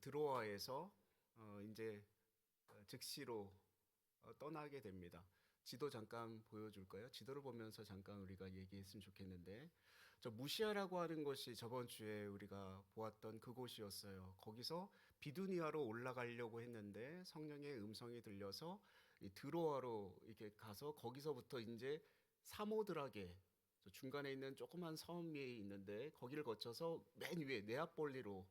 드로아에서 이제 즉시로 떠나게 됩니다. 지도 잠깐 보여줄까요? 지도를 보면서 잠깐 우리가 얘기했으면 좋겠는데, 저 무시아라고 하는 곳이 저번 주에 우리가 보았던 그곳이었어요. 거기서 비두니아로 올라가려고 했는데 성령의 음성이 들려서 이 드로아로 이렇게 가서 거기서부터 이제 사모드라게, 저 중간에 있는 조그만 섬이 있는데 거기를 거쳐서 맨 위에 네아폴리로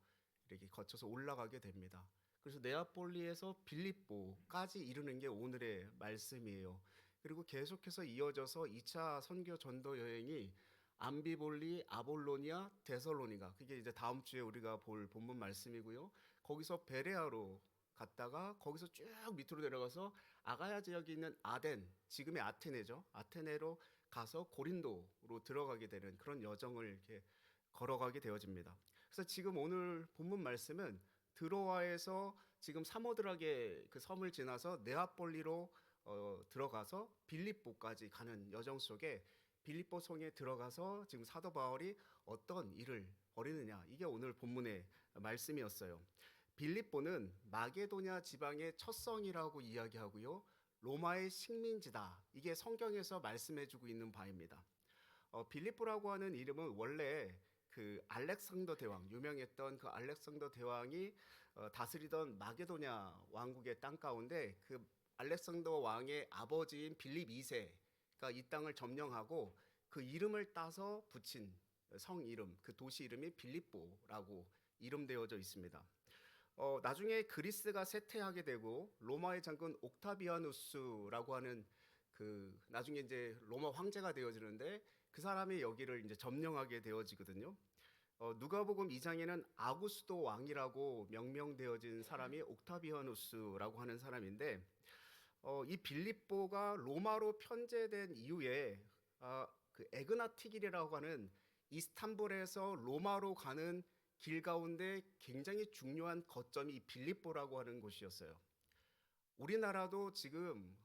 이렇게 거쳐서 올라가게 됩니다. 그래서 네아폴리에서 빌립보까지 이르는 게 오늘의 말씀이에요. 그리고 계속해서 이어져서 2차 선교 전도 여행이 암비볼리, 아볼로니아, 데살로니가, 그게 이제 다음 주에 우리가 볼 본문 말씀이고요. 거기서 베레아로 갔다가 거기서 쭉 밑으로 내려가서 아가야 지역에 있는 아덴, 지금의 아테네죠. 아테네로 가서 고린도로 들어가게 되는 그런 여정을 이렇게 걸어가게 되어집니다. 그래서 지금 오늘 본문 말씀은 드로아에서 지금 사모드락의 그 섬을 지나서 네아폴리로 들어가서 빌립보까지 가는 여정 속에 빌립보 성에 들어가서 지금 사도 바울이 어떤 일을 벌이느냐, 이게 오늘 본문의 말씀이었어요. 빌립보는 마게도냐 지방의 첫 성이라고 이야기하고요, 로마의 식민지다, 이게 성경에서 말씀해주고 있는 바입니다. 빌립보라고 하는 이름은 원래 그 알렉산더 대왕, 유명했던 그 알렉산더 대왕이 다스리던 마게도냐 왕국의 땅 가운데 그 알렉산더 왕의 아버지인 빌립 2세가 이 땅을 점령하고 그 이름을 따서 붙인 성 이름, 그 도시 이름이 빌립보라고 이름되어져 있습니다. 나중에 그리스가 쇠퇴하게 되고 로마의 장군 옥타비아누스라고 하는 그 나중에 이제 로마 황제가 되어지는데 그 사람이 여기를 이제 점령하게 되어지거든요. 누가복음 2장에는 아구스도 왕이라고 명명되어진 사람이 옥타비아누스라고 하는 사람인데, 이 빌립보가 로마로 편제된 이후에 그 에그나티길이라고 하는 이스탄불에서 로마로 가는 길 가운데 굉장히 중요한 거점이 이 빌립보라고 하는 곳이었어요. 우리나라도 지금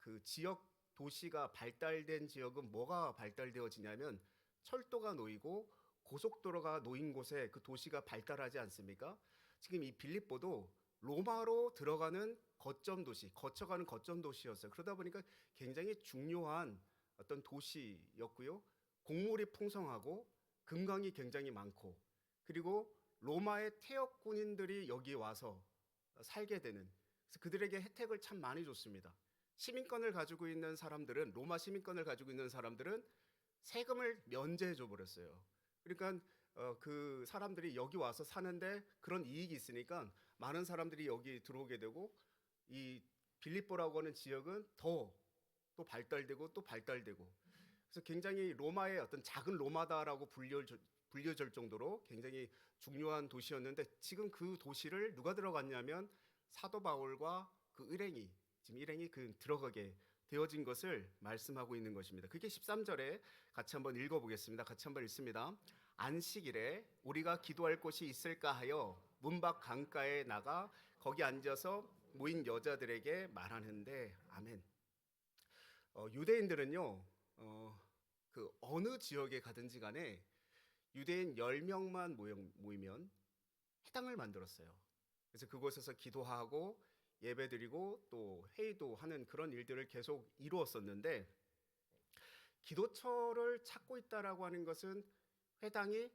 그 지역 도시가 발달된 지역은 뭐가 발달되어지냐면 철도가 놓이고 고속도로가 놓인 곳에 그 도시가 발달하지 않습니까? 지금 이 빌립보도 로마로 들어가는 거점 도시, 거쳐가는 거점 도시였어요. 그러다 보니까 굉장히 중요한 어떤 도시였고요. 곡물이 풍성하고 금강이 굉장히 많고, 그리고 로마의 퇴역 군인들이 여기 와서 살게 되는, 그래서 그들에게 혜택을 참 많이 줬습니다. 시민권을 가지고 있는 사람들은, 로마 시민권을 가지고 있는 사람들은 세금을 면제해 줘 버렸어요. 그러니까 그 사람들이 여기 와서 사는데 그런 이익이 있으니까 많은 사람들이 여기 들어오게 되고, 이 빌립보라고 하는 지역은 더 또 발달되고 또 발달되고, 그래서 굉장히 로마의 어떤 작은 로마다라고 불려질 정도로 굉장히 중요한 도시였는데, 지금 그 도시를 누가 들어갔냐면 사도 바울과 그 일행이, 지금 일행이 그 들어가게 되어진 것을 말씀하고 있는 것입니다. 그게 13절에 같이 한번 읽어보겠습니다. 같이 한번 읽습니다. 안식일에 우리가 기도할 곳이 있을까 하여 문 밖 강가에 나가 거기 앉아서 모인 여자들에게 말하는데, 아멘. 유대인들은요, 그 어느 지역에 가든지 간에 유대인 10명만 모이면 회당을 만들었어요. 그래서 그곳에서 기도하고 예배드리고 또 회의도 하는 그런 일들을 계속 이루었었는데, 기도처를 찾고 있다라고 하는 것은 회당이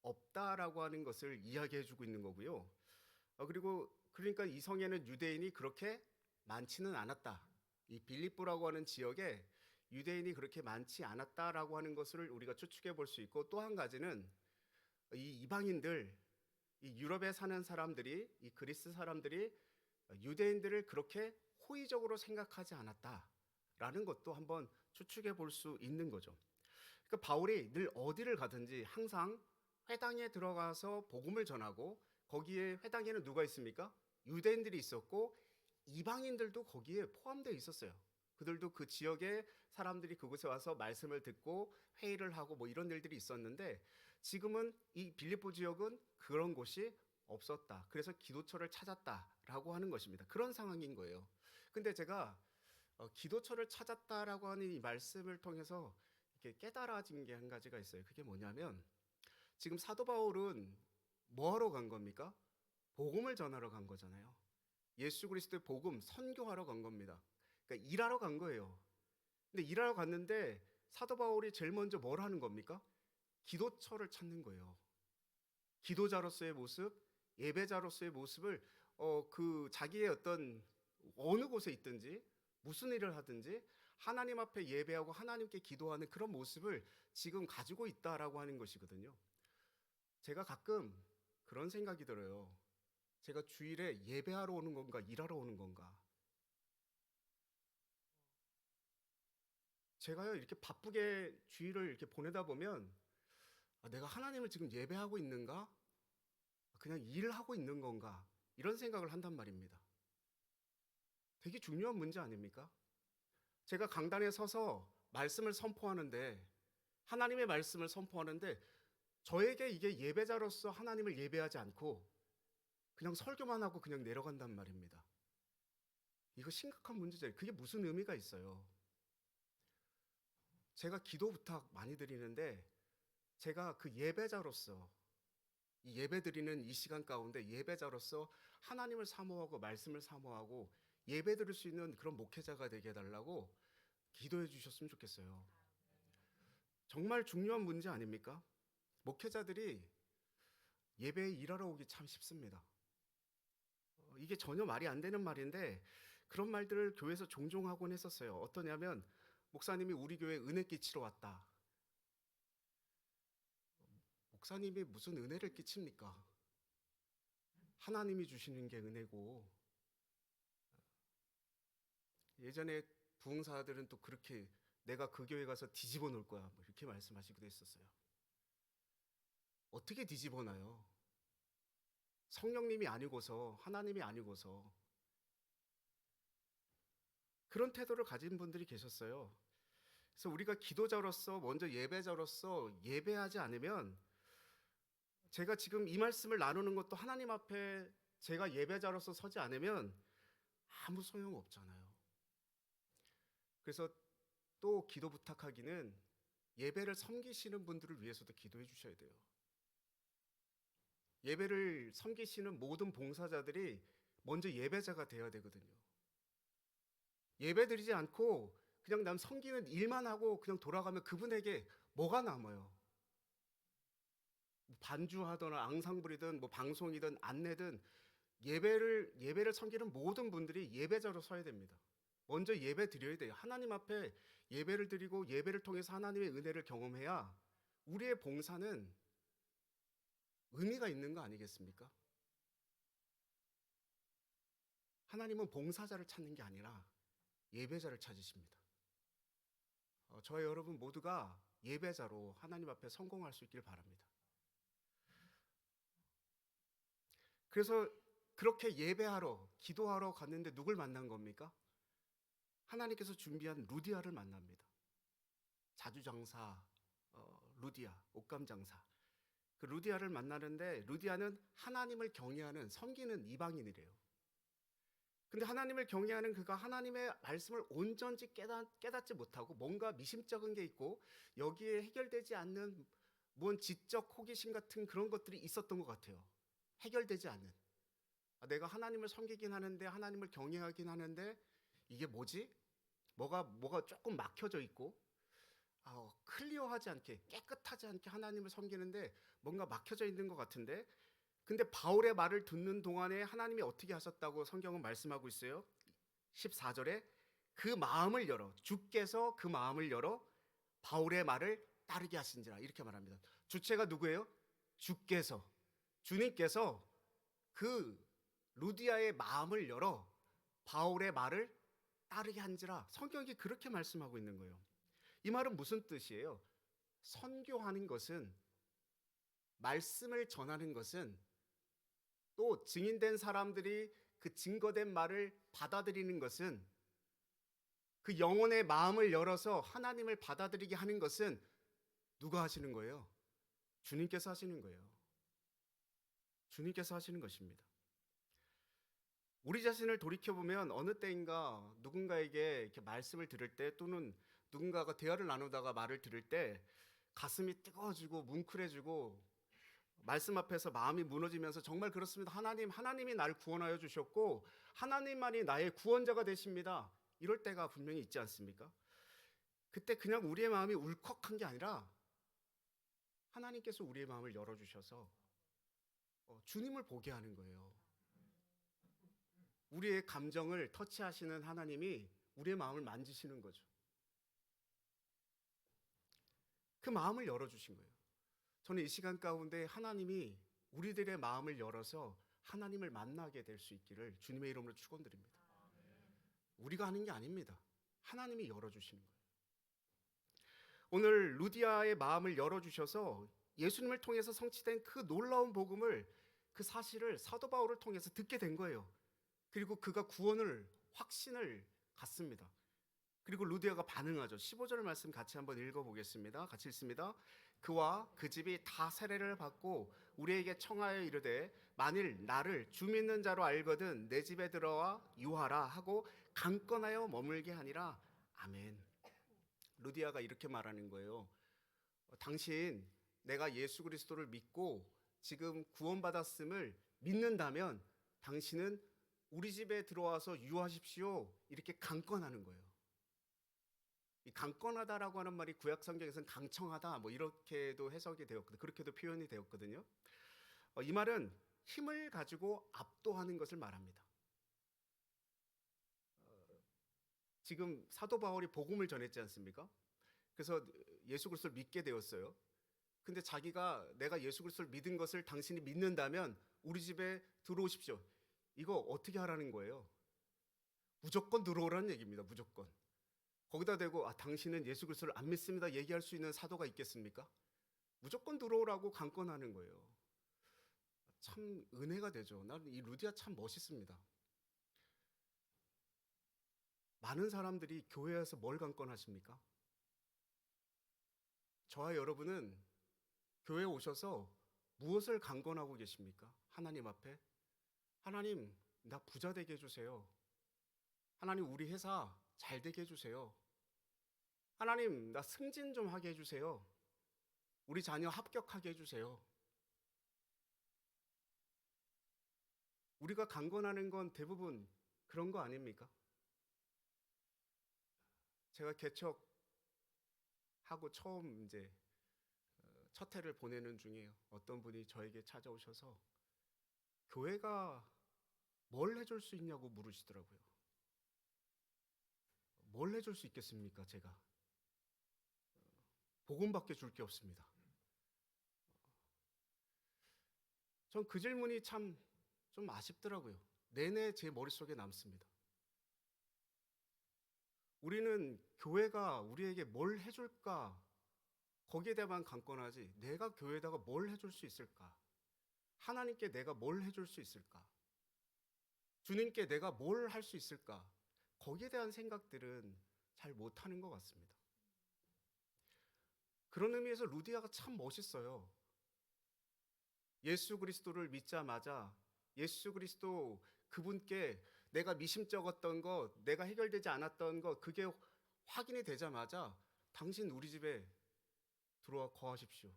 없다라고 하는 것을 이야기해 주고 있는 거고요. 그리고 그러니까 이 성에는 유대인이 그렇게 많지는 않았다. 이 빌립보라고 하는 지역에 유대인이 그렇게 많지 않았다라고 하는 것을 우리가 추측해 볼 수 있고, 또 한 가지는 이 이방인들, 이 유럽에 사는 사람들이, 이 그리스 사람들이 유대인들을 그렇게 호의적으로 생각하지 않았다라는 것도 한번 추측해 볼 수 있는 거죠. 그러니까 바울이 늘 어디를 가든지 항상 회당에 들어가서 복음을 전하고, 거기에 회당에는 누가 있습니까? 유대인들이 있었고 이방인들도 거기에 포함되어 있었어요. 그들도 그 지역의 사람들이 그곳에 와서 말씀을 듣고 회의를 하고 뭐 이런 일들이 있었는데, 지금은 이 빌립보 지역은 그런 곳이 없었다. 그래서 기도처를 찾았다라고 하는 것입니다. 그런 상황인 거예요. 근데 제가 기도처를 찾았다라고 하는 이 말씀을 통해서 이렇게 깨달아진 게 한 가지가 있어요. 그게 뭐냐면, 지금 사도 바울은 뭐하러 간 겁니까? 복음을 전하러 간 거잖아요. 예수 그리스도의 복음 선교하러 간 겁니다. 그러니까 일하러 간 거예요. 근데 일하러 갔는데 사도 바울이 제일 먼저 뭘 하는 겁니까? 기도처를 찾는 거예요. 기도자로서의 모습, 예배자로서의 모습을 그 자기의 어떤 어느 곳에 있든지 무슨 일을 하든지 하나님 앞에 예배하고 하나님께 기도하는 그런 모습을 지금 가지고 있다라고 하는 것이거든요. 제가 가끔 그런 생각이 들어요. 제가 주일에 예배하러 오는 건가 일하러 오는 건가? 제가요 이렇게 바쁘게 주일을 이렇게 보내다 보면 내가 하나님을 지금 예배하고 있는가? 그냥 일을 하고 있는 건가? 이런 생각을 한단 말입니다. 되게 중요한 문제 아닙니까? 제가 강단에 서서 말씀을 선포하는데 하나님의 말씀을 선포하는데 저에게 이게 예배자로서 하나님을 예배하지 않고 그냥 설교만 하고 그냥 내려간단 말입니다. 이거 심각한 문제죠. 그게 무슨 의미가 있어요? 제가 기도 부탁 많이 드리는데 제가 그 예배자로서 이 예배 드리는 이 시간 가운데 예배자로서 하나님을 사모하고 말씀을 사모하고 예배 드릴 수 있는 그런 목회자가 되게 해달라고 기도해 주셨으면 좋겠어요. 정말 중요한 문제 아닙니까? 목회자들이 예배에 일하러 오기 참 쉽습니다. 이게 전혀 말이 안 되는 말인데 그런 말들을 교회에서 종종 하곤 했었어요. 어떠냐면 목사님이 우리 교회에 은혜 끼치러 왔다. 목사님이 무슨 은혜를 끼칩니까? 하나님이 주시는 게 은혜고 예전에 부흥사들은 또 그렇게 내가 그 교회 가서 뒤집어 놓을 거야 뭐 이렇게 말씀하시기도 했었어요. 어떻게 뒤집어 놔요? 성령님이 아니고서 하나님이 아니고서 그런 태도를 가진 분들이 계셨어요. 그래서 우리가 기도자로서 먼저 예배자로서 예배하지 않으면 제가 지금 이 말씀을 나누는 것도 하나님 앞에 제가 예배자로서 서지 않으면 아무 소용 없잖아요. 그래서 또 기도 부탁하기는 예배를 섬기시는 분들을 위해서도 기도해 주셔야 돼요. 예배를 섬기시는 모든 봉사자들이 먼저 예배자가 되어야 되거든요. 예배 드리지 않고 그냥 남 섬기는 일만 하고 그냥 돌아가면 그분에게 뭐가 남아요? 반주하거나 앙상블이든 뭐 방송이든 안내든 예배를 섬기는 모든 분들이 예배자로 서야 됩니다. 먼저 예배 드려야 돼요. 하나님 앞에 예배를 드리고 예배를 통해서 하나님의 은혜를 경험해야 우리의 봉사는 의미가 있는 거 아니겠습니까? 하나님은 봉사자를 찾는 게 아니라 예배자를 찾으십니다. 저와 여러분 모두가 예배자로 하나님 앞에 성공할 수 있길 바랍니다. 그래서 그렇게 예배하러 기도하러 갔는데 누굴 만난 겁니까? 하나님께서 준비한 루디아를 만납니다. 자주장사 루디아, 옷감장사. 그 루디아를 만나는데 루디아는 하나님을 경외하는 섬기는 이방인이래요. 근데 하나님을 경외하는 그가 하나님의 말씀을 온전히 깨닫지 못하고 뭔가 미심쩍은 게 있고 여기에 해결되지 않는 뭔 지적 호기심 같은 그런 것들이 있었던 것 같아요. 해결되지 않는. 내가 하나님을 섬기긴 하는데 하나님을 경외하긴 하는데 이게 뭐지? 뭐가 조금 막혀져 있고 클리어하지 않게 깨끗하지 않게 하나님을 섬기는데 뭔가 막혀져 있는 것 같은데 근데 바울의 말을 듣는 동안에 하나님이 어떻게 하셨다고 성경은 말씀하고 있어요. 14절에 그 마음을 열어 주께서 그 마음을 열어 바울의 말을 따르게 하신지라 이렇게 말합니다. 주체가 누구예요? 주님께서 그 루디아의 마음을 열어 바울의 말을 따르게 한지라 성경이 그렇게 말씀하고 있는 거예요. 이 말은 무슨 뜻이에요? 선교하는 것은 말씀을 전하는 것은 또 증인된 사람들이 그 증거된 말을 받아들이는 것은 그 영혼의 마음을 열어서 하나님을 받아들이게 하는 것은 누가 하시는 거예요? 주님께서 하시는 거예요. 주님께서 하시는 것입니다. 우리 자신을 돌이켜보면 어느 때인가 누군가에게 이렇게 말씀을 들을 때 또는 누군가가 대화를 나누다가 말을 들을 때 가슴이 뜨거워지고 뭉클해지고 말씀 앞에서 마음이 무너지면서 정말 그렇습니다. 하나님이 나를 구원하여 주셨고 하나님만이 나의 구원자가 되십니다. 이럴 때가 분명히 있지 않습니까? 그때 그냥 우리의 마음이 울컥한 게 아니라 하나님께서 우리의 마음을 열어주셔서 주님을 보게 하는 거예요. 우리의 감정을 터치하시는 하나님이 우리의 마음을 만지시는 거죠. 그 마음을 열어주신 거예요. 저는 이 시간 가운데 하나님이 우리들의 마음을 열어서 하나님을 만나게 될 수 있기를 주님의 이름으로 축원드립니다. 우리가 하는 게 아닙니다. 하나님이 열어주시는 거예요. 오늘 루디아의 마음을 열어주셔서 예수님을 통해서 성취된 그 놀라운 복음을, 그 사실을 사도 바울을 통해서 듣게 된 거예요. 그리고 그가 구원을 확신을 갖습니다. 그리고 루디아가 반응하죠. 15절 말씀 같이 한번 읽어보겠습니다. 같이 읽습니다. 그와 그 집이 다 세례를 받고 우리에게 청하여 이르되 만일 나를 주 믿는 자로 알거든 내 집에 들어와 유하라 하고 강권하여 머물게 하니라. 아멘. 루디아가 이렇게 말하는 거예요. 당신 내가 예수 그리스도를 믿고 지금 구원받았음을 믿는다면 당신은 우리 집에 들어와서 유하십시오. 이렇게 강권하는 거예요. 이 강권하다라고 하는 말이 구약 성경에서는 강청하다 뭐 이렇게도 해석이 되었거든요. 그렇게도 표현이 되었거든요. 이 말은 힘을 가지고 압도하는 것을 말합니다. 지금 사도 바울이 복음을 전했지 않습니까? 그래서 예수 그리스도를 믿게 되었어요. 근데 자기가 내가 예수 그리스도를 믿은 것을 당신이 믿는다면 우리 집에 들어오십시오. 이거 어떻게 하라는 거예요? 무조건 들어오라는 얘기입니다. 무조건. 거기다 대고 당신은 예수 그리스도를 안 믿습니다 얘기할 수 있는 사도가 있겠습니까? 무조건 들어오라고 강권하는 거예요. 참 은혜가 되죠. 나는 이 루디아 참 멋있습니다. 많은 사람들이 교회에서 뭘 강권하십니까? 저와 여러분은 교회에 오셔서 무엇을 강권하고 계십니까? 하나님 앞에 하나님 나 부자 되게 해주세요. 하나님 우리 회사 잘 되게 해주세요. 하나님 나 승진 좀 하게 해주세요. 우리 자녀 합격하게 해주세요. 우리가 강권하는 건 대부분 그런 거 아닙니까? 제가 개척하고 처음 이제 첫 해를 보내는 중에 어떤 분이 저에게 찾아오셔서 교회가 뭘 해줄 수 있냐고 물으시더라고요. 뭘 해줄 수 있겠습니까? 제가 복음밖에 줄 게 없습니다. 전 그 질문이 참 좀 아쉽더라고요. 내내 제 머릿속에 남습니다. 우리는 교회가 우리에게 뭘 해줄까? 거기에 대한 강권하지 내가 교회에다가 뭘 해줄 수 있을까? 하나님께 내가 뭘 해줄 수 있을까? 주님께 내가 뭘 할 수 있을까? 거기에 대한 생각들은 잘 못하는 것 같습니다. 그런 의미에서 루디아가 참 멋있어요. 예수 그리스도를 믿자마자 예수 그리스도 그분께 내가 미심쩍었던 것, 내가 해결되지 않았던 것 그게 확인이 되자마자 당신 우리 집에 들어와 거하십시오.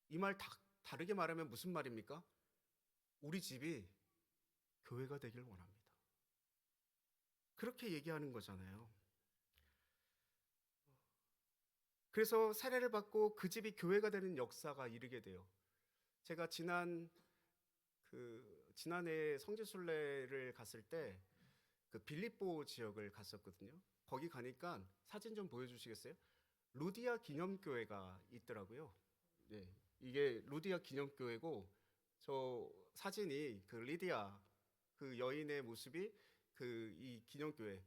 이 말 다르게 말하면 무슨 말입니까? 우리 집이 교회가 되길 원합니다. 그렇게 얘기하는 거잖아요. 그래서 세례를 받고 그 집이 교회가 되는 역사가 이르게 돼요. 제가 지난해 성지순례를 갔을 때 그 빌립보 지역을 갔었거든요. 거기 가니까 사진 좀 보여주시겠어요? 루디아 기념교회가 있더라고요. 네, 이게 루디아 기념교회고 저 사진이 그 리디아 그 여인의 모습이 그 이 기념교회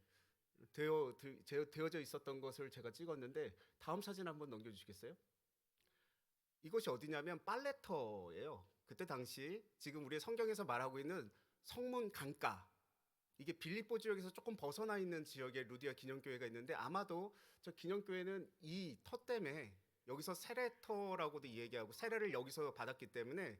되어져 있었던 것을 제가 찍었는데 다음 사진 한번 넘겨주시겠어요? 이것이 어디냐면 빨레터예요. 그때 당시 지금 우리 성경에서 말하고 있는 성문 강가 이게 빌립보 지역에서 조금 벗어나 있는 지역에 루디아 기념교회가 있는데 아마도 저 기념교회는 이 터 때문에 여기서 세례터라고도 얘기하고 세례를 여기서 받았기 때문에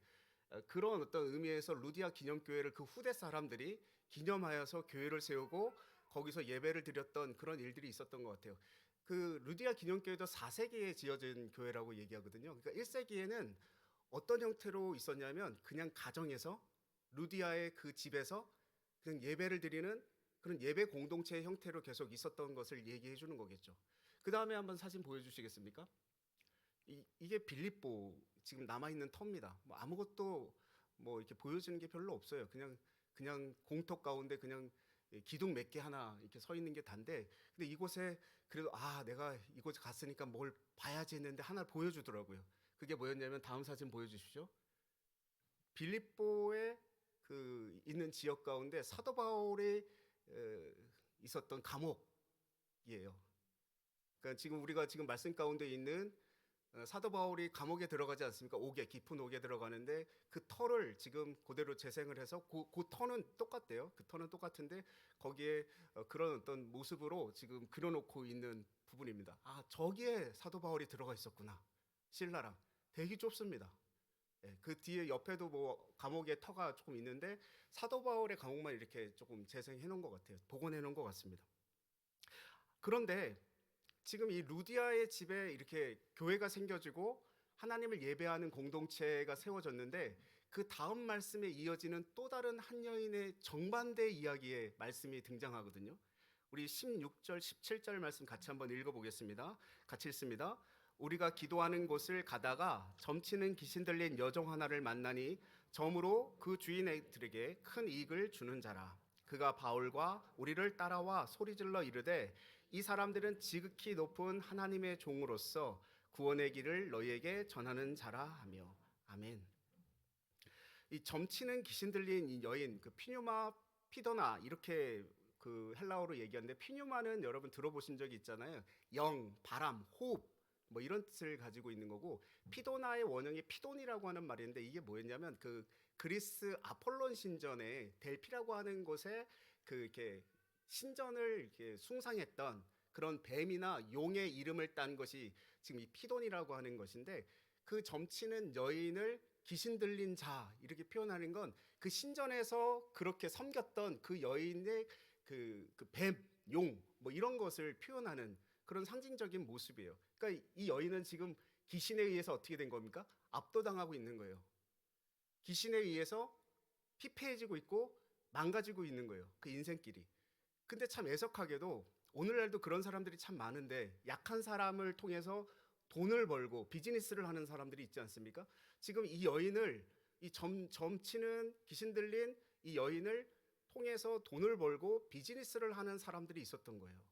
그런 어떤 의미에서 루디아 기념교회를 그 후대 사람들이 기념하여서 교회를 세우고 거기서 예배를 드렸던 그런 일들이 있었던 것 같아요. 그 루디아 기념교회도 4세기에 지어진 교회라고 얘기하거든요. 그러니까 1세기에는 어떤 형태로 있었냐면 그냥 가정에서 루디아의 그 집에서 그냥 예배를 드리는 그런 예배 공동체의 형태로 계속 있었던 것을 얘기해 주는 거겠죠. 그 다음에 한번 사진 보여주시겠습니까? 이게 빌립보 지금 남아 있는 터입니다. 뭐 아무것도 뭐 이렇게 보여주는 게 별로 없어요. 그냥 공터 가운데 그냥 기둥 몇 개 하나 이렇게 서 있는 게 단데, 근데 이곳에 그래도 내가 이곳에 갔으니까 뭘 봐야지 했는데 하나를 보여주더라고요. 그게 뭐였냐면 다음 사진 보여주십시오. 빌립보에 그 있는 지역 가운데 사도 바울이 있었던 감옥이에요. 그러니까 지금 우리가 지금 말씀 가운데 있는 사도 바울이 감옥에 들어가지 않습니까? 옥에, 깊은 옥에 들어가는데 그 터를 지금 그대로 재생을 해서 그 터는 똑같대요. 그 터는 똑같은데 거기에 그런 어떤 모습으로 지금 그려놓고 있는 부분입니다. 저기에 사도 바울이 들어가 있었구나. 신라랑 되게 좁습니다. 그 뒤에 옆에도 뭐 감옥에 터가 조금 있는데 사도 바울의 감옥만 이렇게 조금 재생해 놓은 것 같아요. 복원해 놓은 것 같습니다. 그런데 지금 이 루디아의 집에 이렇게 교회가 생겨지고 하나님을 예배하는 공동체가 세워졌는데, 그 다음 말씀에 이어지는 또 다른 한 여인의 정반대 이야기의 말씀이 등장하거든요. 우리 16절 17절 말씀 같이 한번 읽어보겠습니다. 같이 읽습니다. 우리가 기도하는 곳을 가다가 점치는 귀신 들린 여종 하나를 만나니 점으로 그 주인들에게 큰 이익을 주는 자라. 그가 바울과 우리를 따라와 소리질러 이르되 이 사람들은 지극히 높은 하나님의 종으로서 구원의 길을 너희에게 전하는 자라 하며. 아멘. 이 점치는 귀신 들린 이 여인, 그 피뉴마 피도나 이렇게 그 헬라어로 얘기하는데, 피뉴마는 여러분 들어보신 적이 있잖아요. 영, 바람, 호흡 뭐 이런 뜻을 가지고 있는 거고, 피도나의 원형이 피돈이라고 하는 말인데, 이게 뭐였냐면 그 그리스 아폴론 신전에 델피라고 하는 곳에 그 이렇게 신전을 이렇게 숭상했던 그런 뱀이나 용의 이름을 딴 것이 지금 이 피돈이라고 하는 것인데, 그 점치는 여인을 귀신 들린 자 이렇게 표현하는 건 그 신전에서 그렇게 섬겼던 그 여인의 그 뱀, 용 뭐 이런 것을 표현하는 그런 상징적인 모습이에요. 그러니까 이 여인은 지금 귀신에 의해서 어떻게 된 겁니까? 압도당하고 있는 거예요. 귀신에 의해서 피폐해지고 있고 망가지고 있는 거예요. 그 인생길이. 근데 참 애석하게도 오늘날도 그런 사람들이 참 많은데, 약한 사람을 통해서 돈을 벌고 비즈니스를 하는 사람들이 있지 않습니까? 지금 이 여인을, 이 점치는 귀신 들린 이 여인을 통해서 돈을 벌고 비즈니스를 하는 사람들이 있었던 거예요.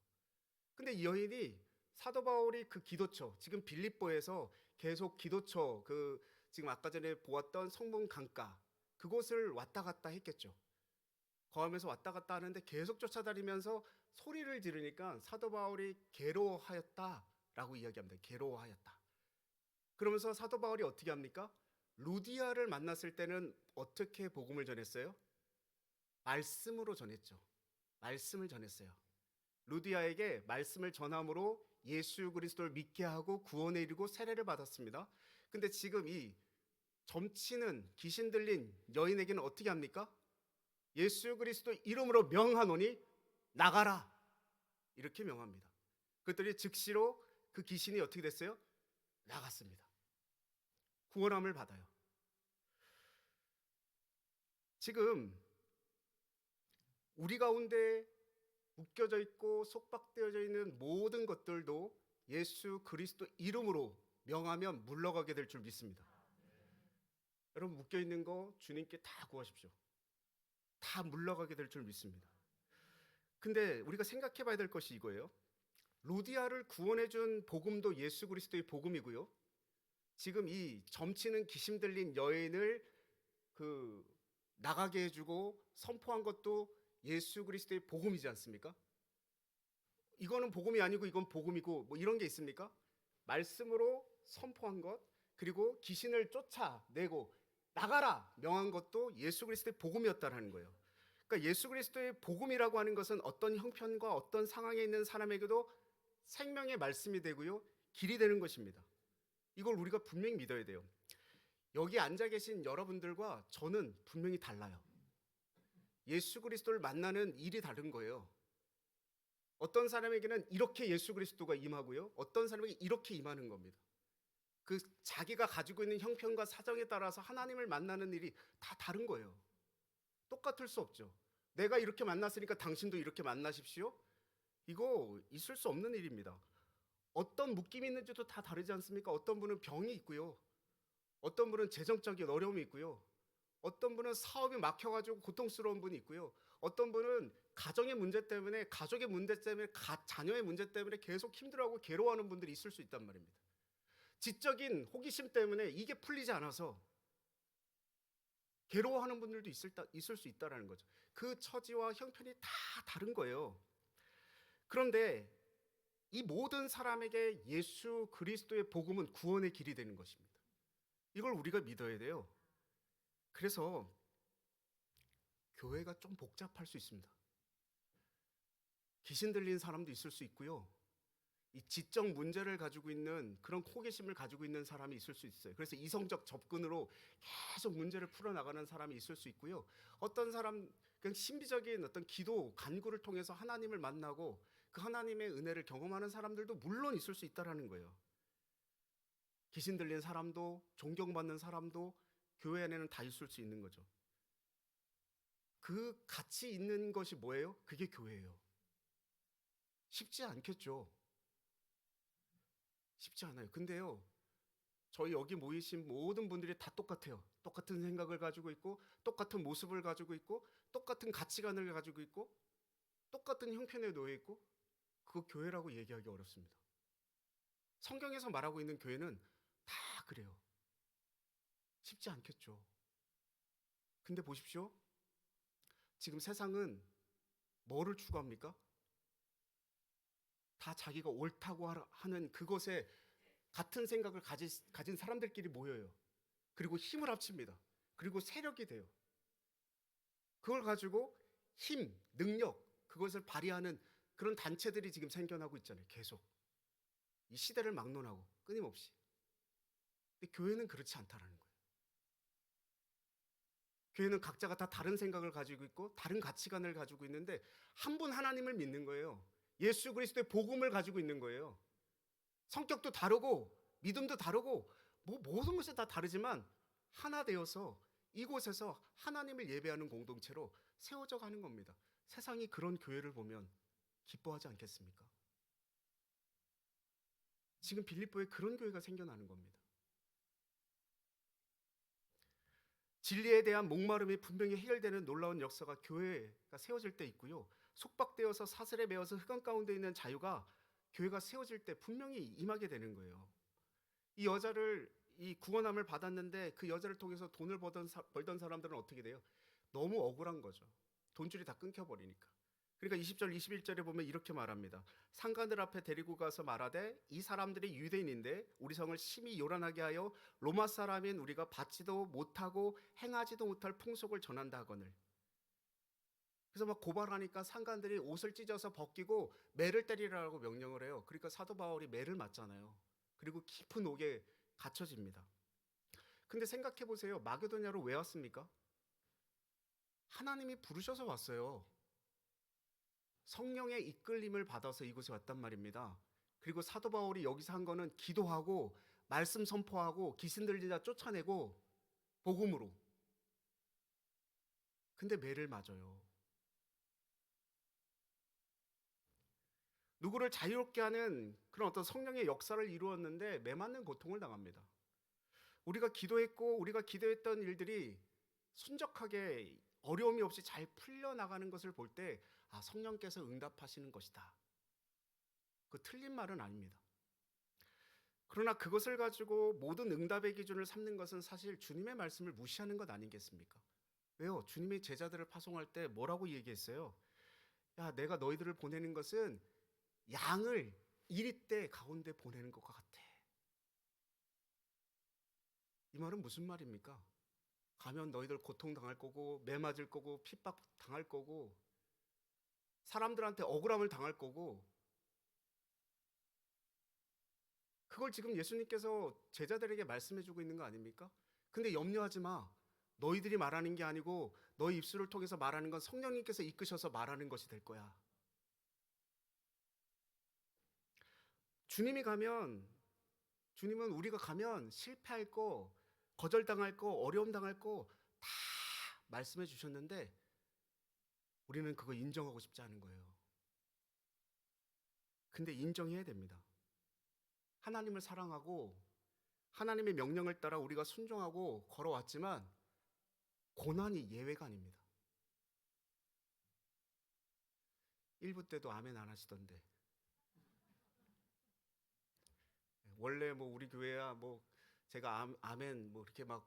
근데 이 여인이 사도 바울이 그 기도처, 지금 빌립보에서 계속 기도처, 그 지금 아까 전에 보았던 성문 강가, 그곳을 왔다 갔다 했겠죠. 거하면서 왔다 갔다 하는데 계속 쫓아다니면서 소리를 지르니까 사도 바울이 괴로워하였다라고 이야기합니다. 괴로워하였다. 그러면서 사도 바울이 어떻게 합니까? 루디아를 만났을 때는 어떻게 복음을 전했어요? 말씀으로 전했죠. 말씀을 전했어요. 루디아에게 말씀을 전함으로 예수 그리스도를 믿게 하고 구원에 이르고 세례를 받았습니다. 근데 지금 이 점치는 귀신 들린 여인에게는 어떻게 합니까? 예수 그리스도 이름으로 명하노니 나가라, 이렇게 명합니다. 그랬더니 즉시로 그 귀신이 어떻게 됐어요? 나갔습니다. 구원함을 받아요. 지금 우리 가운데 묶여져 있고 속박되어져 있는 모든 것들도 예수 그리스도 이름으로 명하면 물러가게 될 줄 믿습니다. 여러분, 묶여 있는 거 주님께 다 구하십시오. 다 물러가게 될 줄 믿습니다. 근데 우리가 생각해 봐야 될 것이 이거예요. 루디아를 구원해 준 복음도 예수 그리스도의 복음이고요. 지금 이 점치는 귀신 들린 여인을 그 나가게 해주고 선포한 것도 예수 그리스도의 복음이지 않습니까? 이거는 복음이 아니고 이건 복음이고 뭐 이런 게 있습니까? 말씀으로 선포한 것, 그리고 귀신을 쫓아내고 나가라 명한 것도 예수 그리스도의 복음이었다라는 거예요. 그러니까 예수 그리스도의 복음이라고 하는 것은 어떤 형편과 어떤 상황에 있는 사람에게도 생명의 말씀이 되고요, 길이 되는 것입니다. 이걸 우리가 분명히 믿어야 돼요. 여기 앉아 계신 여러분들과 저는 분명히 달라요. 예수 그리스도를 만나는 일이 다른 거예요. 어떤 사람에게는 이렇게 예수 그리스도가 임하고요, 어떤 사람에게 이렇게 임하는 겁니다. 그 자기가 가지고 있는 형편과 사정에 따라서 하나님을 만나는 일이 다 다른 거예요. 똑같을 수 없죠. 내가 이렇게 만났으니까 당신도 이렇게 만나십시오. 이거 있을 수 없는 일입니다. 어떤 묶임이 있는지도 다 다르지 않습니까? 어떤 분은 병이 있고요. 어떤 분은 재정적인 어려움이 있고요. 어떤 분은 사업이 막혀가지고 고통스러운 분이 있고요. 어떤 분은 가정의 문제 때문에, 가족의 문제 때문에, 자녀의 문제 때문에 계속 힘들어하고 괴로워하는 분들이 있을 수 있단 말입니다. 지적인 호기심 때문에 이게 풀리지 않아서 괴로워하는 분들도 있을 수 있다는 거죠. 그 처지와 형편이 다 다른 거예요. 그런데 이 모든 사람에게 예수 그리스도의 복음은 구원의 길이 되는 것입니다. 이걸 우리가 믿어야 돼요. 그래서 교회가 좀 복잡할 수 있습니다. 귀신 들린 사람도 있을 수 있고요. 이 지적 문제를 가지고 있는 그런 호기심을 가지고 있는 사람이 있을 수 있어요. 그래서 이성적 접근으로 계속 문제를 풀어나가는 사람이 있을 수 있고요. 어떤 사람 그냥 신비적인 어떤 기도, 간구를 통해서 하나님을 만나고 그 하나님의 은혜를 경험하는 사람들도 물론 있을 수 있다는 거예요. 귀신 들린 사람도 존경받는 사람도 교회 안에는 다 있을 수 있는 거죠. 그 같이 있는 것이 뭐예요? 그게 교회예요. 쉽지 않겠죠. 쉽지 않아요. 근데요, 저희 여기 모이신 모든 분들이 다 똑같아요. 똑같은 생각을 가지고 있고, 똑같은 모습을 가지고 있고, 똑같은 가치관을 가지고 있고, 똑같은 형편에 놓여 있고, 그거 교회라고 얘기하기 어렵습니다. 성경에서 말하고 있는 교회는 다 그래요. 쉽지 않겠죠. 근데 보십시오. 지금 세상은 뭐를 추구합니까? 다 자기가 옳다고 하는 그것에 같은 생각을 가진 사람들끼리 모여요. 그리고 힘을 합칩니다. 그리고 세력이 돼요. 그걸 가지고 힘, 능력, 그것을 발휘하는 그런 단체들이 지금 생겨나고 있잖아요. 계속. 이 시대를 막론하고 끊임없이. 근데 교회는 그렇지 않다라는 거예요. 교회는 각자가 다 다른 생각을 가지고 있고 다른 가치관을 가지고 있는데 한 분 하나님을 믿는 거예요. 예수 그리스도의 복음을 가지고 있는 거예요. 성격도 다르고 믿음도 다르고 모든 것이 다 다르지만 하나 되어서 이곳에서 하나님을 예배하는 공동체로 세워져 가는 겁니다. 세상이 그런 교회를 보면 기뻐하지 않겠습니까? 지금 빌립보에 그런 교회가 생겨나는 겁니다. 진리에 대한 목마름이 분명히 해결되는 놀라운 역사가 교회가 세워질 때 있고요. 속박되어서 사슬에 매어서 흑암 가운데 있는 자유가 교회가 세워질 때 분명히 임하게 되는 거예요. 이 여자를 이 구원함을 받았는데 그 여자를 통해서 돈을 벌던 사람들은 어떻게 돼요? 너무 억울한 거죠. 돈줄이 다 끊겨버리니까. 그러니까 20절 21절에 보면 이렇게 말합니다. 상관들 앞에 데리고 가서 말하되 이 사람들이 유대인인데 우리 성을 심히 요란하게 하여 로마 사람인 우리가 받지도 못하고 행하지도 못할 풍속을 전한다 하거늘. 그래서 막 고발하니까 상관들이 옷을 찢어서 벗기고 매를 때리라고 명령을 해요. 그러니까 사도 바울이 매를 맞잖아요. 그리고 깊은 옥에 갇혀집니다. 근데 생각해 보세요. 마게도냐로 왜 왔습니까? 하나님이 부르셔서 왔어요. 성령의 이끌림을 받아서 이곳에 왔단 말입니다. 그리고 사도 바울이 여기서 한 거는 기도하고 말씀 선포하고 귀신 들린 자 쫓아내고 복음으로. 근데 매를 맞아요. 누구를 자유롭게 하는 그런 어떤 성령의 역사를 이루었는데 매 맞는 고통을 당합니다. 우리가 기도했고 우리가 기도했던 일들이 순적하게 어려움이 없이 잘 풀려나가는 것을 볼 때 성령께서 응답하시는 것이다. 그 틀린 말은 아닙니다. 그러나 그것을 가지고 모든 응답의 기준을 삼는 것은 사실 주님의 말씀을 무시하는 것 아니겠습니까? 왜요? 주님이 제자들을 파송할 때 뭐라고 얘기했어요? 야, 내가 너희들을 보내는 것은 양을 이리떼 가운데 보내는 것과 같아. 이 말은 무슨 말입니까? 가면 너희들 고통당할 거고 매 맞을 거고 핍박 당할 거고 사람들한테 억울함을 당할 거고 그걸 지금 예수님께서 제자들에게 말씀해 주고 있는 거 아닙니까? 근데 염려하지 마. 너희들이 말하는 게 아니고 너희 입술을 통해서 말하는 건 성령님께서 이끄셔서 말하는 것이 될 거야. 주님이 가면 주님은 우리가 가면 실패할 거, 거절당할 거, 어려움 당할 거 다 말씀해 주셨는데 우리는 그거 인정하고 싶지 않은 거예요. 근데 인정해야 됩니다. 하나님을 사랑하고 하나님의 명령을 따라 우리가 순종하고 걸어왔지만 고난이 예외가 아닙니다. 1부 때도 아멘 안 하시던데. 원래 뭐 우리 교회야 뭐 제가 아멘 뭐 이렇게 막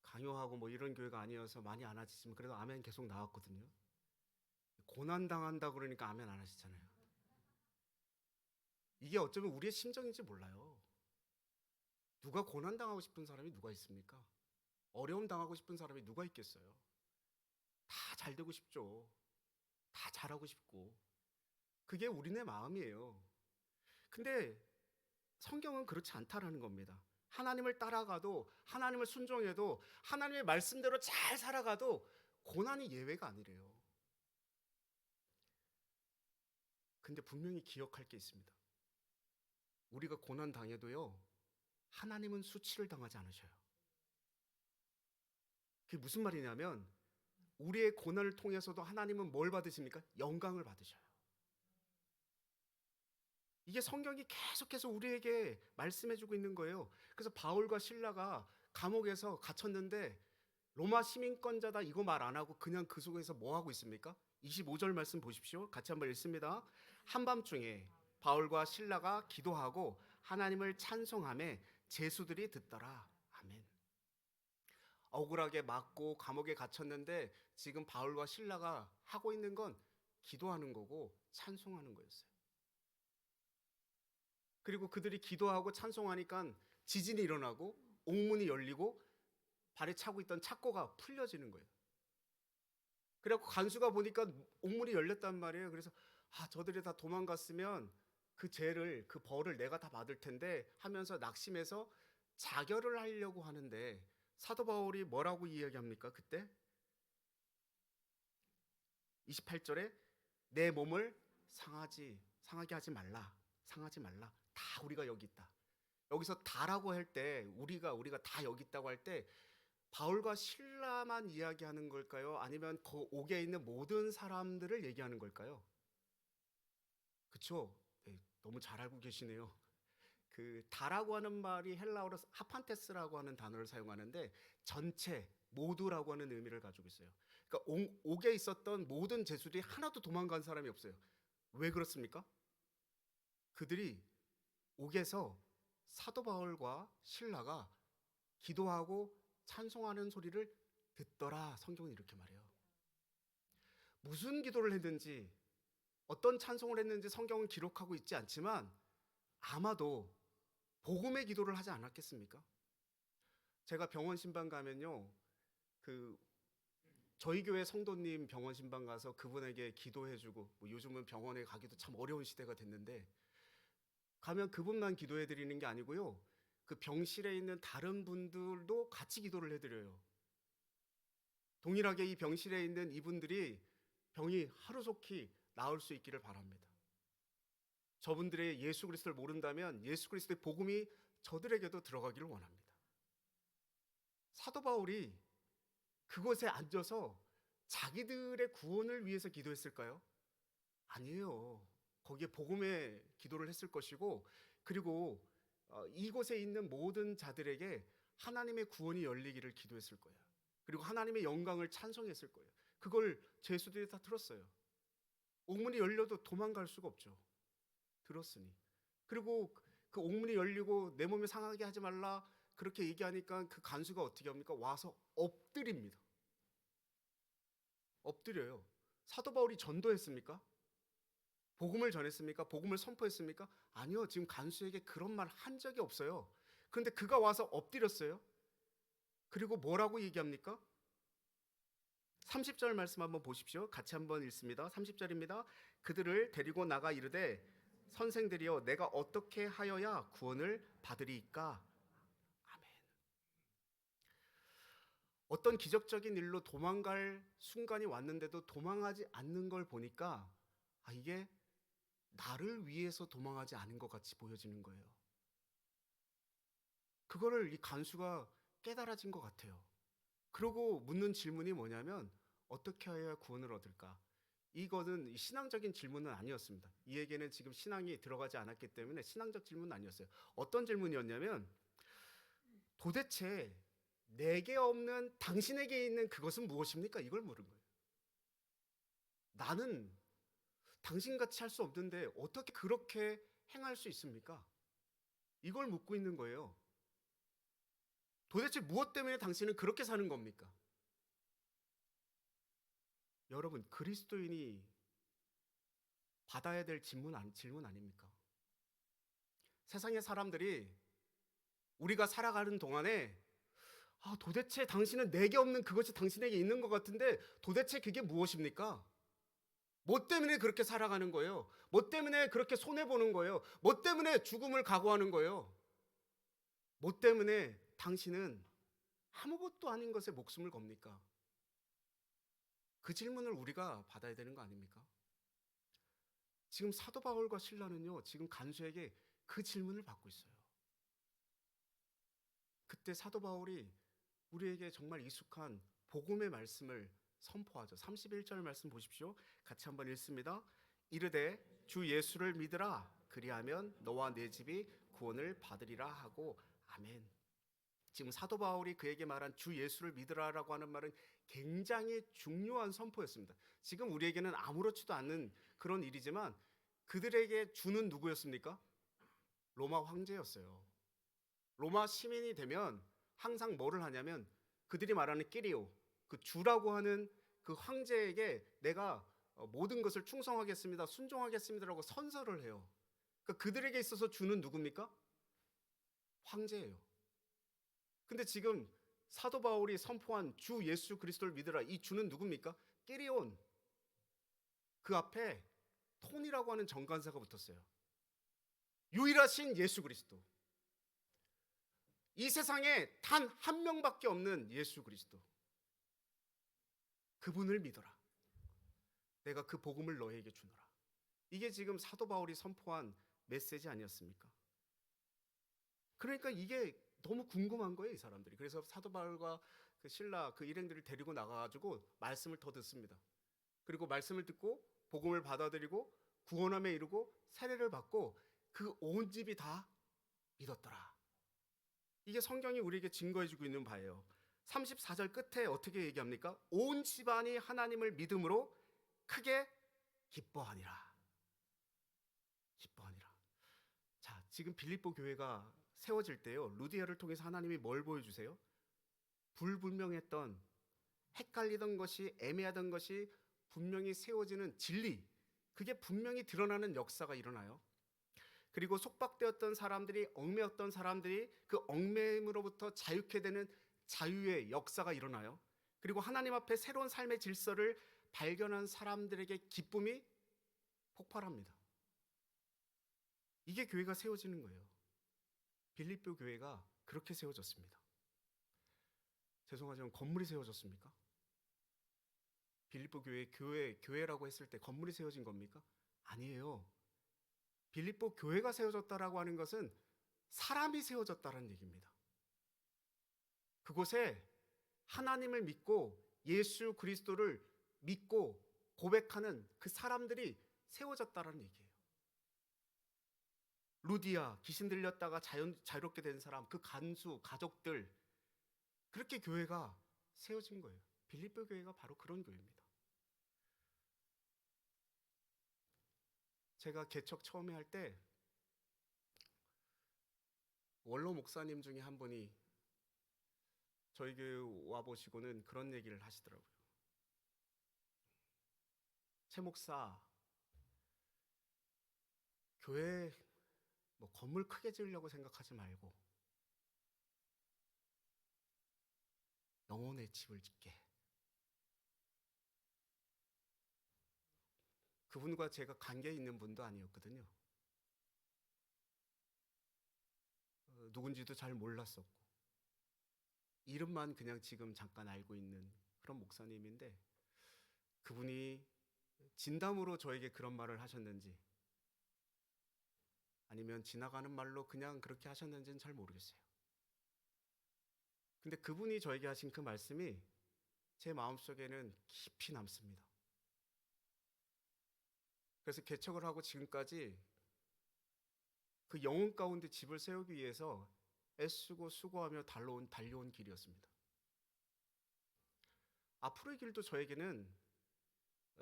강요하고 뭐 이런 교회가 아니어서 많이 안 하시지만 그래도 아멘 계속 나왔거든요. 고난 당한다 그러니까 아멘 안 하시잖아요. 이게 어쩌면 우리의 심정인지 몰라요. 누가 고난 당하고 싶은 사람이 누가 있습니까? 어려움 당하고 싶은 사람이 누가 있겠어요? 다 잘 되고 싶죠. 다 잘하고 싶고. 그게 우리네 마음이에요. 근데 성경은 그렇지 않다라는 겁니다. 하나님을 따라가도 하나님을 순종해도 하나님의 말씀대로 잘 살아가도 고난이 예외가 아니래요. 근데 분명히 기억할 게 있습니다. 우리가 고난 당해도요, 하나님은 수치를 당하지 않으셔요. 그게 무슨 말이냐면 우리의 고난을 통해서도 하나님은 뭘 받으십니까? 영광을 받으셔요. 이게 성경이 계속해서 우리에게 말씀해주고 있는 거예요. 그래서 바울과 실라가 감옥에서 갇혔는데 로마 시민권자다 이거 말 안 하고 그냥 그 속에서 뭐 하고 있습니까? 25절 말씀 보십시오. 같이 한번 읽습니다. 한밤중에 바울과 실라가 기도하고 하나님을 찬송하며 제수들이 듣더라. 아멘. 억울하게 맞고 감옥에 갇혔는데 지금 바울과 실라가 하고 있는 건 기도하는 거고 찬송하는 거였어요. 그리고 그들이 기도하고 찬송하니까 지진이 일어나고 옥문이 열리고 발에 차고 있던 착고가 풀려지는 거예요. 그래갖고 간수가 보니까 옥문이 열렸단 말이에요. 그래서 저들이 다 도망갔으면 그 죄를 그 벌을 내가 다 받을 텐데 하면서 낙심해서 자결을 하려고 하는데 사도 바울이 뭐라고 이야기합니까? 그때 28절에 내 몸을 상하게 하지 말라. 상하지 말라. 다 우리가 여기 있다. 여기서 다라고 할 때 우리가 다 여기 있다고 할 때 바울과 실라만 이야기하는 걸까요? 아니면 그 옥에 있는 모든 사람들을 얘기하는 걸까요? 그렇죠? 네, 너무 잘 알고 계시네요. 그 다라고 하는 말이 헬라어로 하판테스라고 하는 단어를 사용하는데 전체, 모두라고 하는 의미를 가지고 있어요. 그러니까 옥에 있었던 모든 제수들이 하나도 도망간 사람이 없어요. 왜 그렇습니까? 그들이 옥에서 사도 바울과 실라가 기도하고 찬송하는 소리를 듣더라. 성경은 이렇게 말해요. 무슨 기도를 했는지 어떤 찬송을 했는지 성경은 기록하고 있지 않지만 아마도 복음의 기도를 하지 않았겠습니까? 제가 병원 신방 가면요, 저희 교회 성도님 병원 신방 가서 그분에게 기도해주고 뭐 요즘은 병원에 가기도 참 어려운 시대가 됐는데 가면 그분만 기도해 드리는 게 아니고요, 그 병실에 있는 다른 분들도 같이 기도를 해드려요. 동일하게 이 병실에 있는 이분들이 병이 하루속히 나을 수 있기를 바랍니다. 저분들의 예수 그리스도를 모른다면 예수 그리스도의 복음이 저들에게도 들어가기를 원합니다. 사도 바울이 그곳에 앉아서 자기들의 구원을 위해서 기도했을까요? 아니에요. 거기에 복음의 기도를 했을 것이고, 그리고 이곳에 있는 모든 자들에게 하나님의 구원이 열리기를 기도했을 거예요. 그리고 하나님의 영광을 찬송했을 거예요. 그걸 제수들이 다 들었어요. 옥문이 열려도 도망갈 수가 없죠. 들었으니. 그리고 그 옥문이 열리고 내 몸에 상하게 하지 말라 그렇게 얘기하니까 그 간수가 어떻게 합니까? 와서 엎드립니다. 엎드려요. 사도 바울이 전도했습니까? 복음을 전했습니까? 복음을 선포했습니까? 아니요. 지금 간수에게 그런 말 한 적이 없어요. 그런데 그가 와서 엎드렸어요. 그리고 뭐라고 얘기합니까? 30절 말씀 한번 보십시오. 같이 한번 읽습니다. 30절입니다. 그들을 데리고 나가 이르되 선생들이여 내가 어떻게 하여야 구원을 받으리이까? 아멘. 어떤 기적적인 일로 도망갈 순간이 왔는데도 도망하지 않는 걸 보니까 이게 나를 위해서 도망하지 않은 것 같이 보여지는 거예요. 그거를 이 간수가 깨달아진 것 같아요. 그러고 묻는 질문이 뭐냐면 어떻게 해야 구원을 얻을까? 이거는 신앙적인 질문은 아니었습니다. 이에게는 지금 신앙이 들어가지 않았기 때문에 신앙적 질문은 아니었어요. 어떤 질문이었냐면 도대체 내게 없는 당신에게 있는 그것은 무엇입니까? 이걸 물은 거예요. 나는 당신같이 할 수 없는데 어떻게 그렇게 행할 수 있습니까? 이걸 묻고 있는 거예요. 도대체 무엇 때문에 당신은 그렇게 사는 겁니까? 여러분, 그리스도인이 받아야 될 질문 아닙니까? 세상의 사람들이 우리가 살아가는 동안에 도대체 당신은 내게 없는 그것이 당신에게 있는 것 같은데 도대체 그게 무엇입니까? 뭐 때문에 그렇게 살아가는 거예요? 뭐 때문에 그렇게 손해보는 거예요? 뭐 때문에 죽음을 각오하는 거예요? 뭐 때문에 당신은 아무것도 아닌 것에 목숨을 겁니까? 그 질문을 우리가 받아야 되는 거 아닙니까? 지금 사도 바울과 실라는요, 지금 간수에게 그 질문을 받고 있어요. 그때 사도 바울이 우리에게 정말 익숙한 복음의 말씀을 선포하죠. 31절 말씀 보십시오. 같이 한번 읽습니다. 이르되 주 예수를 믿으라. 그리하면 너와 내 집이 구원을 받으리라 하고 아멘. 지금 사도 바울이 그에게 말한 주 예수를 믿으라라고 하는 말은 굉장히 중요한 선포였습니다. 지금 우리에게는 아무렇지도 않은 그런 일이지만 그들에게 주는 누구였습니까? 로마 황제였어요. 로마 시민이 되면 항상 뭐를 하냐면 그들이 말하는 끼리오, 그 주라고 하는 그 황제에게 내가 모든 것을 충성하겠습니다, 순종하겠습니다라고 선서를 해요. 그러니까 그들에게 있어서 주는 누굽니까? 황제예요. 근데 지금 사도 바울이 선포한 주 예수 그리스도를 믿으라, 이 주는 누굽니까? 끼리온. 그 앞에 톤이라고 하는 정관사가 붙었어요. 유일하신 예수 그리스도. 이 세상에 단 한 명밖에 없는 예수 그리스도. 그분을 믿어라. 내가 그 복음을 너에게 주노라. 이게 지금 사도 바울이 선포한 메시지 아니었습니까? 그러니까 이게 너무 궁금한 거예요, 이 사람들이. 그래서 사도 바울과 그 신라 그 일행들을 데리고 나가가지고 말씀을 더 듣습니다. 그리고 말씀을 듣고 복음을 받아들이고 구원함에 이르고 세례를 받고 그 온 집이 다 믿었더라. 이게 성경이 우리에게 증거해주고 있는 바예요. 34절 끝에 어떻게 얘기합니까? 온 집안이 하나님을 믿음으로 크게 기뻐하니라. 기뻐하니라. 자, 지금 빌립보 교회가 세워질 때요, 루디아를 통해서 하나님이 뭘 보여주세요? 불분명했던, 헷갈리던 것이, 애매하던 것이 분명히 세워지는 진리, 그게 분명히 드러나는 역사가 일어나요. 그리고 속박되었던 사람들이, 얽매였던 사람들이 그 얽매임으로부터 자유케 되는 자유의 역사가 일어나요. 그리고 하나님 앞에 새로운 삶의 질서를 발견한 사람들에게 기쁨이 폭발합니다. 이게 교회가 세워지는 거예요. 빌립보 교회가 그렇게 세워졌습니다. 죄송하지만 건물이 세워졌습니까? 빌립보 교회라고 했을 때 건물이 세워진 겁니까? 아니에요. 빌립보 교회가 세워졌다라고 하는 것은 사람이 세워졌다는 얘기입니다. 그곳에 하나님을 믿고 예수 그리스도를 믿고 고백하는 그 사람들이 세워졌다는 얘기예요. 루디아, 귀신 들렸다가 자유롭게 된 사람, 그 간수, 가족들, 그렇게 교회가 세워진 거예요. 빌립보 교회가 바로 그런 교회입니다. 제가 개척 처음에 할 때 원로 목사님 중에 한 분이 저희 교회 와보시고는 그런 얘기를 하시더라고요. 최 목사, 교회 뭐 건물 크게 지으려고 생각하지 말고 영혼의 집을 짓게. 그분과 제가 관계 있는 분도 아니었거든요. 누군지도 잘 몰랐었고 이름만 그냥 지금 잠깐 알고 있는 그런 목사님인데 그분이 진담으로 저에게 그런 말을 하셨는지 아니면 지나가는 말로 그냥 그렇게 하셨는지는 잘 모르겠어요. 근데 그분이 저에게 하신 그 말씀이 제 마음속에는 깊이 남습니다. 그래서 개척을 하고 지금까지 그 영혼 가운데 집을 세우기 위해서 애쓰고 수고하며 달려온 길이었습니다. 앞으로의 길도 저에게는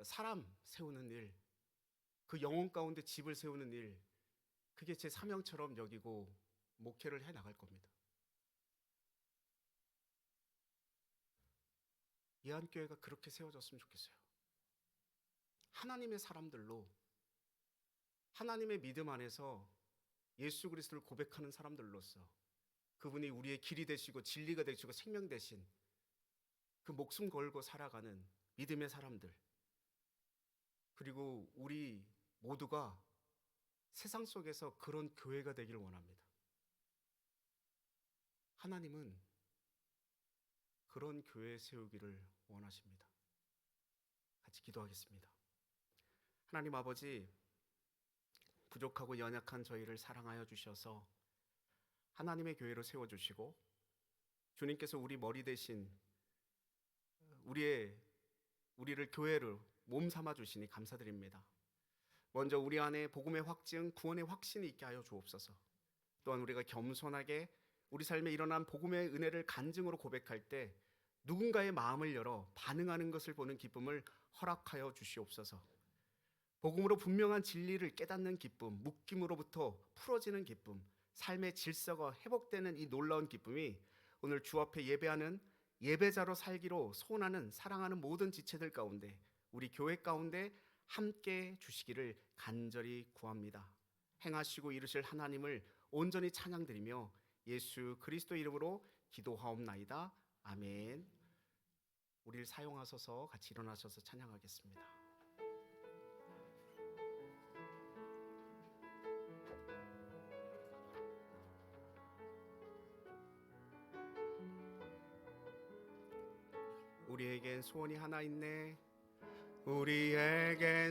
사람 세우는 일, 그 영혼 가운데 집을 세우는 일, 그게 제 사명처럼 여기고 목회를 해 나갈 겁니다. 예한교회가 그렇게 세워졌으면 좋겠어요. 하나님의 사람들로, 하나님의 믿음 안에서 예수 그리스도를 고백하는 사람들로서 그분이 우리의 길이 되시고 진리가 되시고 생명 되신 그 목숨 걸고 살아가는 믿음의 사람들, 그리고 우리 모두가 세상 속에서 그런 교회가 되기를 원합니다. 하나님은 그런 교회 세우기를 원하십니다. 같이 기도하겠습니다. 하나님 아버지, 부족하고 연약한 저희를 사랑하여 주셔서 하나님의 교회로 세워주시고 주님께서 우리 머리 대신 우리를 교회로 몸 삼아 주시니 감사드립니다. 먼저 우리 안에 복음의 확증, 구원의 확신이 있게 하여 주옵소서. 또한 우리가 겸손하게 우리 삶에 일어난 복음의 은혜를 간증으로 고백할 때 누군가의 마음을 열어 반응하는 것을 보는 기쁨을 허락하여 주시옵소서. 복음으로 분명한 진리를 깨닫는 기쁨, 묶임으로부터 풀어지는 기쁨, 삶의 질서가 회복되는 이 놀라운 기쁨이 오늘 주 앞에 예배하는 예배자로 살기로 소원하는 사랑하는 모든 지체들 가운데, 우리 교회 가운데 함께 주시기를 간절히 구합니다. 행하시고 이루실 하나님을 온전히 찬양드리며 예수 그리스도 이름으로 기도하옵나이다. 아멘. 우리를 사용하셔서 같이 일어나셔서 찬양하겠습니다. 우리에겐 소원이 하나 있네. 우리에겐